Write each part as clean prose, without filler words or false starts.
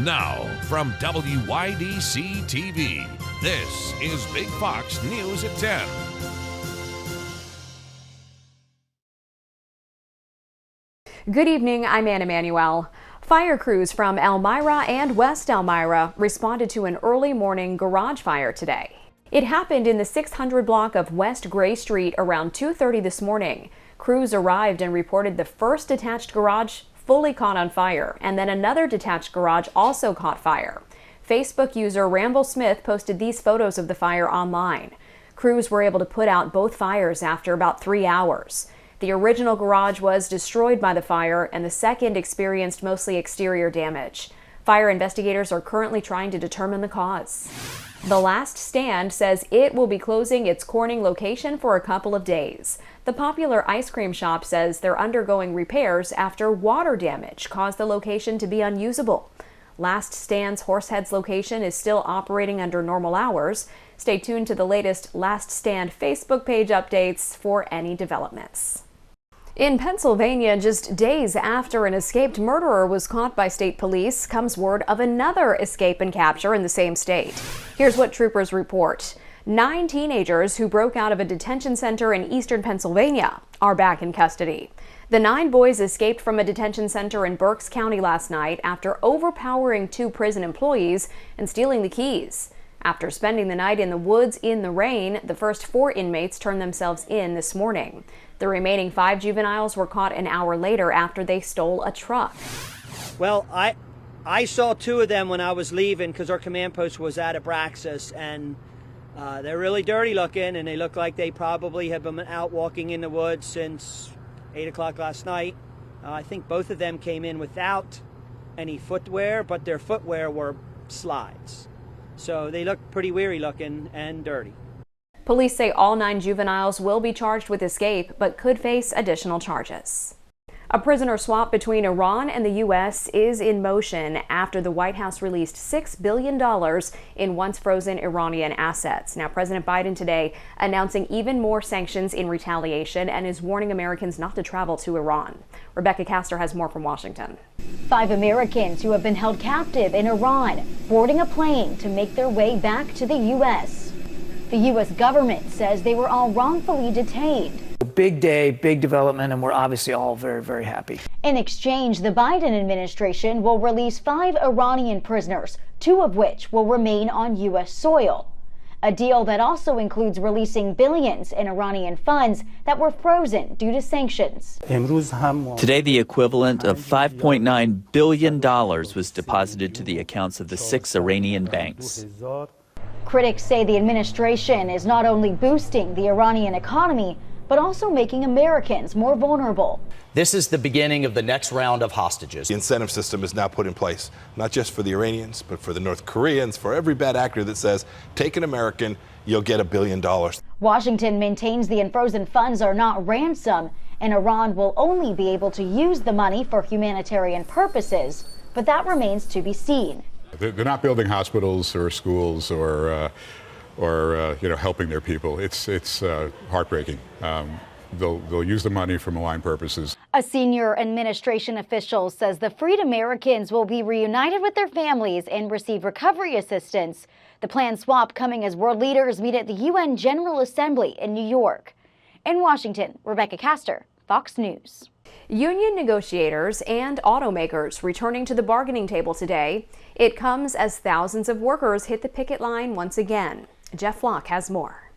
Now, from WYDC TV, this is Big Fox News at 10. Good evening, I'm Anna Manuel. Fire crews from Elmira and West Elmira responded to an early morning garage fire today. It happened in the 600 block of West Gray Street around 2:30 this morning. Crews arrived and reported the first detached garage fully caught on fire, and then another detached garage also caught fire. Facebook user Ramble Smith posted these photos of the fire online. Crews were able to put out both fires after about 3 hours. The original garage was destroyed by the fire, and the second experienced mostly exterior damage. Fire investigators are currently trying to determine the cause. The Last Stand says it will be closing its Corning location for a couple of days. The popular ice cream shop says they're undergoing repairs after water damage caused the location to be unusable. Last Stand's Horseheads location is still operating under normal hours. Stay tuned to the latest Last Stand Facebook page updates for any developments. In Pennsylvania, just days after an escaped murderer was caught by state police, comes word of another escape and capture in the same state. Here's what troopers report. 9 teenagers who broke out of a detention center in eastern Pennsylvania are back in custody. The 9 boys escaped from a detention center in Berks County last night after overpowering 2 prison employees and stealing the keys. After spending the night in the woods in the rain, the first 4 inmates turned themselves in this morning. The remaining 5 juveniles were caught an hour later after they stole a truck. Well, I saw 2 of them when I was leaving because our command post was at Abraxas, and they're really dirty looking, and they look like they probably have been out walking in the woods since 8 o'clock last night. I think both of them came in without any footwear, but their footwear were slides. So they look pretty weary looking and dirty. Police say all 9 juveniles will be charged with escape, but could face additional charges. A prisoner swap between Iran and the U.S. is in motion after the White House released $6 billion in once frozen Iranian assets. Now, President Biden today announcing even more sanctions in retaliation and is warning Americans not to travel to Iran. Rebecca Castor has more from Washington. 5 Americans who have been held captive in Iran boarding a plane to make their way back to the U.S. The U.S. government says they were all wrongfully detained. Big day, big development, and we're obviously all very, very happy. In exchange, the Biden administration will release 5 Iranian prisoners, 2 of which will remain on U.S. soil. A deal that also includes releasing billions in Iranian funds that were frozen due to sanctions. Today, the equivalent of $5.9 billion was deposited to the accounts of the 6 Iranian banks. Critics say the administration is not only boosting the Iranian economy, but also making Americans more vulnerable. This is the beginning of the next round of hostages. The incentive system is now put in place, not just for the Iranians, but for the North Koreans, for every bad actor that says, take an American, you'll get $1 billion. Washington maintains the unfrozen funds are not ransom, and Iran will only be able to use the money for humanitarian purposes, but that remains to be seen. They're not building hospitals or schools or helping their people. It's heartbreaking. They'll use the money for malign purposes. A senior administration official says the freed Americans will be reunited with their families and receive recovery assistance. The planned swap coming as world leaders meet at the UN General Assembly in New York. In Washington, Rebecca Castor, Fox News. Union negotiators and automakers returning to the bargaining table today. It comes as thousands of workers hit the picket line once again. Jeff Flock has more.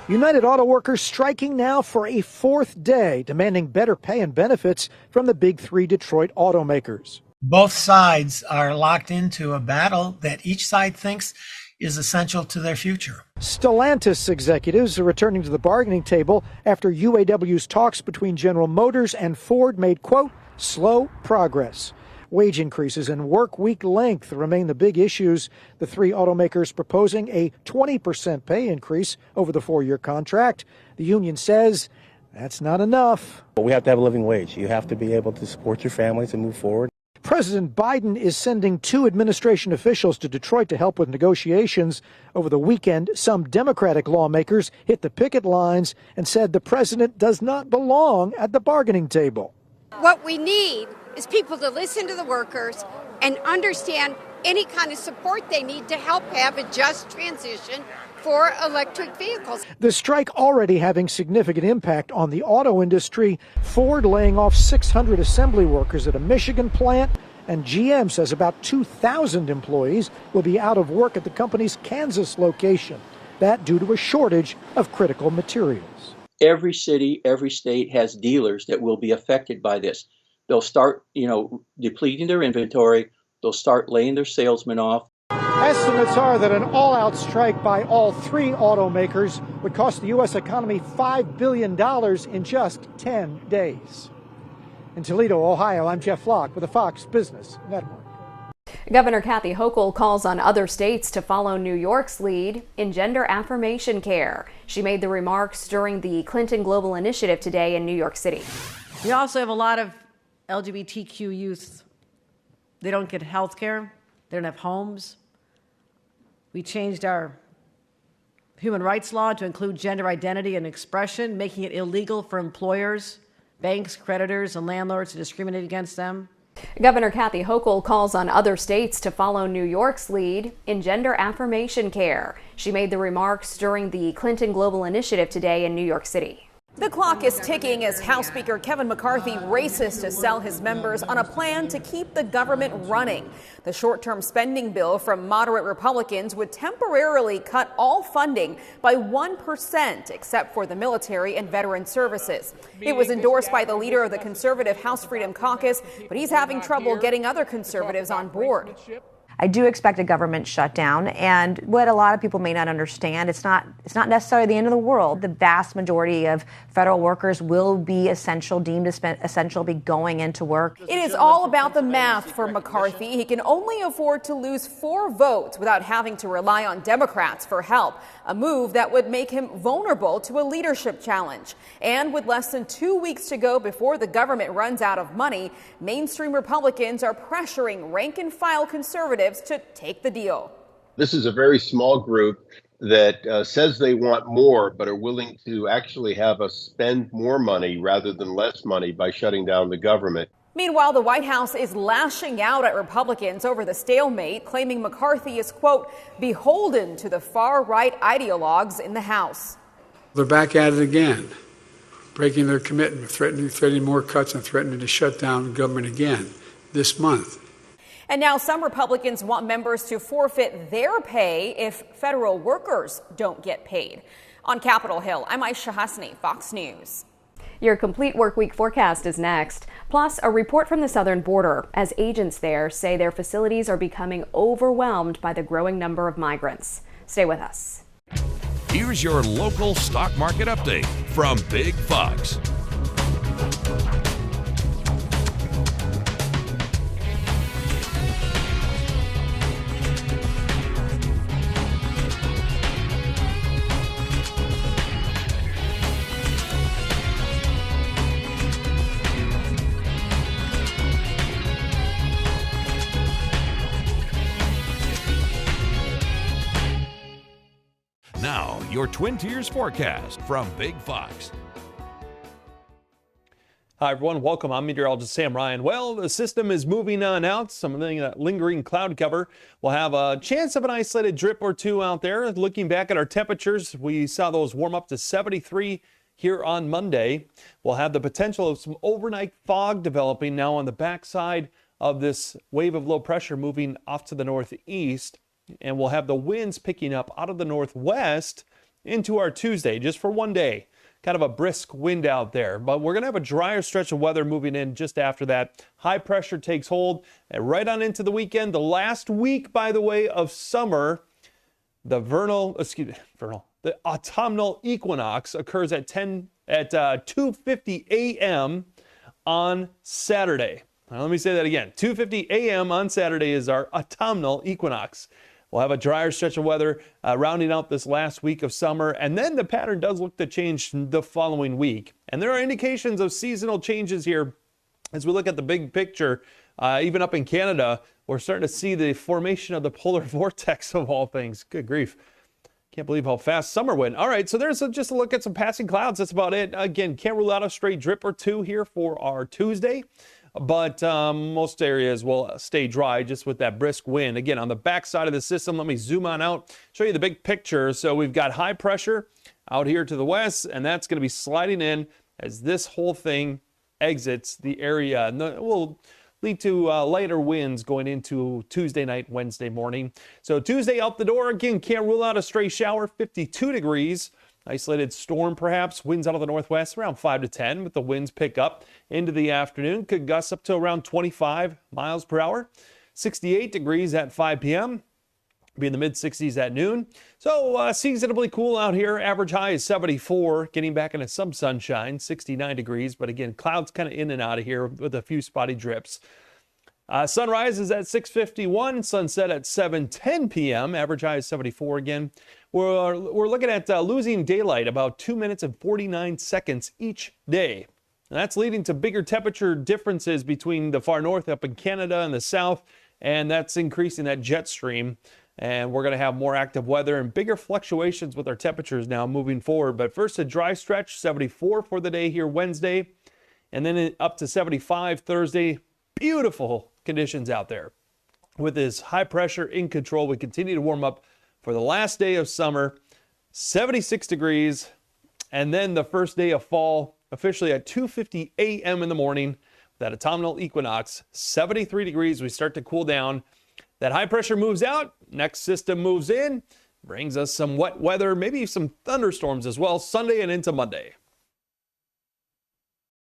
United Auto Workers striking now for a 4th day, demanding better pay and benefits from the big 3 Detroit automakers. Both sides are locked into a battle that each side thinks is essential to their future. Stellantis executives are returning to the bargaining table after UAW's talks between General Motors and Ford made, quote, slow progress. Wage increases and work week length remain the big issues. The 3 automakers proposing a 20% pay increase over the 4-year contract. The union says that's not enough. But we have to have a living wage. You have to be able to support your families and move forward. President Biden is sending 2 administration officials to Detroit to help with negotiations. Over the weekend, some Democratic lawmakers hit the picket lines and said the president does not belong at the bargaining table. What we need is people to listen to the workers and understand any kind of support they need to help have a just transition for electric vehicles. The strike already having significant impact on the auto industry. Ford laying off 600 assembly workers at a Michigan plant, and GM says about 2,000 employees will be out of work at the company's Kansas location. That due to a shortage of critical materials. Every city, every state has dealers that will be affected by this. They'll start, depleting their inventory. They'll start laying their salesmen off. Estimates are that an all-out strike by all three automakers would cost the U.S. economy $5 billion in just 10 days. In Toledo, Ohio, I'm Jeff Flock with the Fox Business Network. Governor Kathy Hochul calls on other states to follow New York's lead in gender affirmation care. She made the remarks during the Clinton Global Initiative today in New York City. We also have a lot of LGBTQ youth. They don't get health care. They don't have homes. We changed our human rights law to include gender identity and expression, making it illegal for employers, banks, creditors, and landlords to discriminate against them. Governor Kathy Hochul calls on other states to follow New York's lead in gender affirmation care. She made the remarks during the Clinton Global Initiative today in New York City. The clock is ticking as House Speaker Kevin McCarthy races to sell his members on a plan to keep the government running. The short-term spending bill from moderate Republicans would temporarily cut all funding by 1%, except for the military and veteran services. It was endorsed by the leader of the conservative House Freedom Caucus, but he's having trouble getting other conservatives on board. I do expect a government shutdown, and what a lot of people may not understand, it's not necessarily the end of the world. The vast majority of federal workers will be essential, deemed essential, be going into work. It is all about the math for McCarthy. He can only afford to lose 4 votes without having to rely on Democrats for help, a move that would make him vulnerable to a leadership challenge. And with less than 2 weeks to go before the government runs out of money, mainstream Republicans are pressuring rank-and-file conservatives to take the deal. This is a very small group that says they want more, but are willing to actually have us spend more money rather than less money by shutting down the government. Meanwhile, the White House is lashing out at Republicans over the stalemate, claiming McCarthy is, quote, beholden to the far-right ideologues in the House. They're back at it again, breaking their commitment, threatening more cuts and threatening to shut down the government again this month. And now some Republicans want members to forfeit their pay if federal workers don't get paid. On Capitol Hill, I'm Aisha Hasni, Fox News. Your complete work week forecast is next. Plus, a report from the southern border as agents there say their facilities are becoming overwhelmed by the growing number of migrants. Stay with us. Here's your local stock market update from Big Fox. Now, your Twin Tiers forecast from Big Fox. Hi, everyone. Welcome. I'm meteorologist Sam Ryan. Well, the system is moving on out. Some of the lingering cloud cover will have a chance of an isolated drip or two out there. Looking back at our temperatures, we saw those warm up to 73 here on Monday. We'll have the potential of some overnight fog developing now on the backside of this wave of low pressure moving off to the northeast. And we'll have the winds picking up out of the northwest into our Tuesday, just for one day. Kind of a brisk wind out there, but we're going to have a drier stretch of weather moving in just after that. High pressure takes hold and right on into the weekend. The last week, by the way, of summer, the autumnal equinox occurs at 2:50 a.m. on Saturday. Now, let me say that again. 2:50 a.m. on Saturday is our autumnal equinox. We'll have a drier stretch of weather rounding out this last week of summer, and then the pattern does look to change the following week. And there are indications of seasonal changes here as we look at the big picture. Even up in Canada, we're starting to see the formation of the polar vortex of all things. Good grief. Can't believe how fast summer went. All right, so there's just a look at some passing clouds. That's about it. Again, can't rule out a stray drip or two here for our Tuesday. but most areas will stay dry just with that brisk wind. Again, on the back side of the system, let me zoom on out, show you the big picture. So we've got high pressure out here to the west, and that's going to be sliding in as this whole thing exits the area. And it will lead to lighter winds going into Tuesday night, Wednesday morning. So Tuesday out the door, again, can't rule out a stray shower, 52 degrees. Isolated storm perhaps, winds out of the northwest around 5 to 10, but the winds pick up into the afternoon. Could gust up to around 25 miles per hour. 68 degrees at 5 p.m. Be in the mid-60s at noon. So seasonably cool out here. Average high is 74, getting back into some sunshine, 69 degrees. But again, clouds kind of in and out of here with a few spotty drips. Sunrise is at 6:51, sunset at 7:10 p.m. Average high is 74 again. We're looking at losing daylight about 2 minutes and 49 seconds each day. And that's leading to bigger temperature differences between the far north up in Canada and the south, and that's increasing that jet stream. And we're going to have more active weather and bigger fluctuations with our temperatures now moving forward. But first, a dry stretch, 74 for the day here Wednesday, and then up to 75 Thursday. Beautiful conditions out there. With this high pressure in control, we continue to warm up for the last day of summer, 76 degrees, and then the first day of fall, officially at 2:50 a.m. in the morning, that autumnal equinox, 73 degrees. We start to cool down. That high pressure moves out, next system moves in, brings us some wet weather, maybe some thunderstorms as well, Sunday and into Monday.